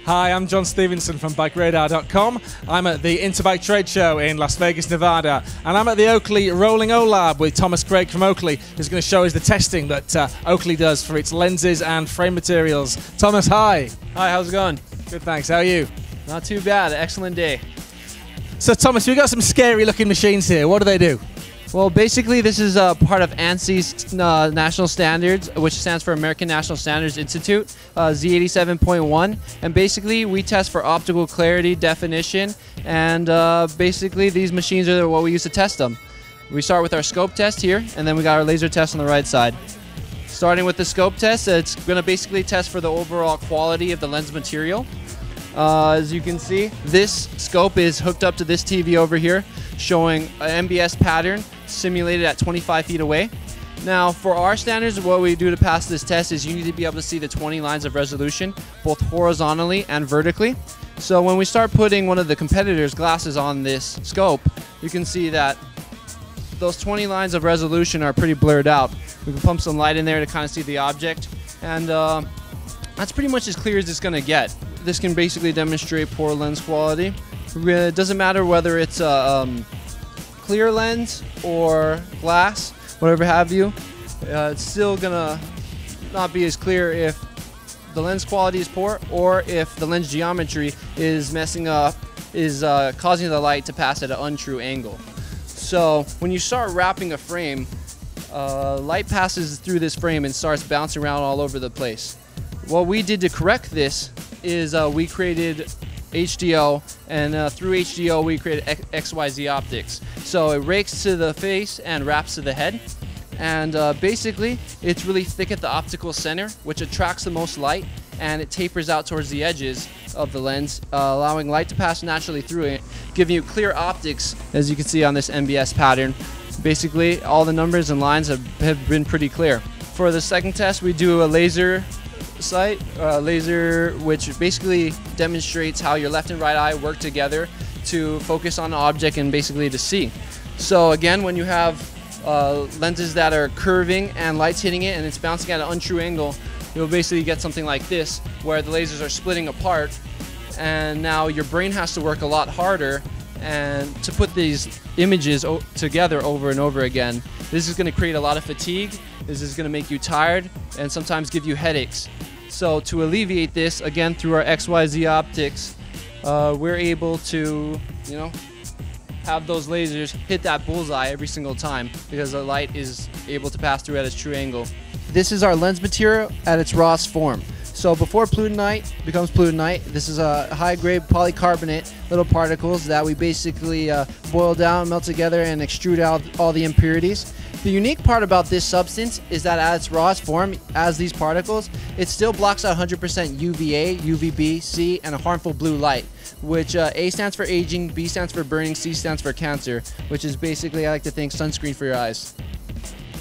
Hi, I'm John Stevenson from BikeRadar.com. I'm at the Interbike trade show in Las Vegas, Nevada, and I'm at the Oakley Rolling O Lab with Thomas Craig from Oakley, who's going to show us the testing that Oakley does for its lenses and frame materials. Thomas, hi. Hi, how's it going? Good, thanks. How are you? Not too bad. Excellent day. So, Thomas, we've got some scary-looking machines here. What do? Well, basically, this is part of ANSI's national standards, which stands for American National Standards Institute, Z87.1. And basically, we test for optical clarity, definition, and basically, these machines are what we use to test them. We start with our scope test here, and then we got our laser test on the right side. Starting with the scope test, it's going to basically test for the overall quality of the lens material. As you can see, this scope is hooked up to this TV over here, showing an MBS pattern simulated at 25 feet away. Now, for our standards, what we do to pass this test is you need to be able to see the 20 lines of resolution, both horizontally and vertically. So when we start putting one of the competitors' glasses on this scope, you can see that those 20 lines of resolution are pretty blurred out. We can pump some light in there to kind of see the object, and that's pretty much as clear as it's going to get. This can basically demonstrate poor lens quality. It doesn't matter whether it's a clear lens or glass, whatever have you. It's still gonna not be as clear if the lens quality is poor or if the lens geometry is messing up, causing the light to pass at an untrue angle. So when you start wrapping a frame, light passes through this frame and starts bouncing around all over the place. What we did to correct this is we created HDO, and through HDO we created XYZ optics. So it rakes to the face and wraps to the head, and basically it's really thick at the optical center, which attracts the most light, and it tapers out towards the edges of the lens, allowing light to pass naturally through it, giving you clear optics, as you can see on this MBS pattern. Basically all the numbers and lines have been pretty clear. For the second test, we do a laser sight, laser, which basically demonstrates how your left and right eye work together to focus on the object and basically to see. So again, when you have lenses that are curving and light's hitting it and it's bouncing at an untrue angle, you'll basically get something like this, where the lasers are splitting apart, and now your brain has to work a lot harder and to put these images together over and over again. This is going to create a lot of fatigue. This is going to make you tired and sometimes give you headaches. So to alleviate this, again, through our XYZ optics, we're able to, have those lasers hit that bullseye every single time because the light is able to pass through at its true angle. This is our lens material at its rawest form. So before plutonite becomes plutonite, this is a high-grade polycarbonate little particles that we basically boil down, melt together, and extrude out all the impurities. The unique part about this substance is that at its rawest form, as these particles, it still blocks out 100% UVA, UVB, C, and a harmful blue light, which A stands for aging, B stands for burning, C stands for cancer, which is basically, I like to think, sunscreen for your eyes.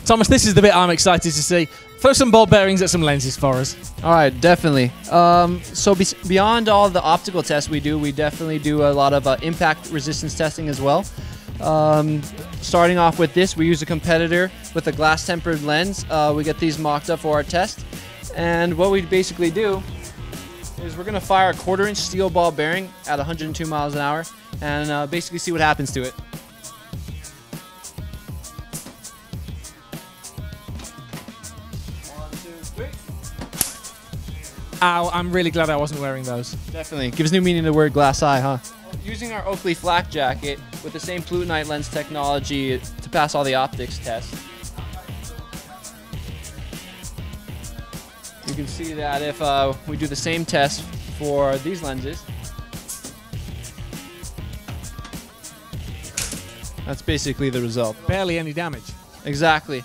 Thomas, this is the bit I'm excited to see. Throw some ball bearings at some lenses for us. All right, definitely. So beyond all the optical tests we definitely do a lot of impact resistance testing as well. Starting off with this, we use a competitor with a glass tempered lens. We get these mocked up for our test. And what we basically do is we're going to fire a 1/4-inch steel ball bearing at 102 miles an hour and basically see what happens to it. Ow, I'm really glad I wasn't wearing those. Definitely. Gives new meaning to the word glass eye, huh? Using our Oakley flak jacket with the same plutonite lens technology to pass all the optics tests. You can see that if we do the same test for these lenses, that's basically the result. Barely any damage. Exactly.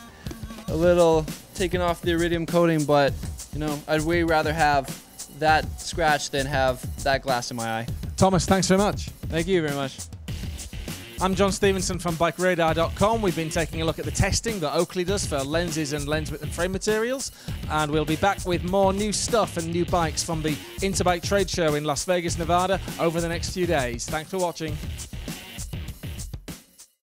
A little taken off the iridium coating, but I'd way rather have that scratch than have that glass in my eye. Thomas, thanks very much. Thank you very much. I'm John Stevenson from BikeRadar.com. We've been taking a look at the testing that Oakley does for lenses and lens and frame materials, and we'll be back with more new stuff and new bikes from the Interbike trade show in Las Vegas, Nevada over the next few days. Thanks for watching.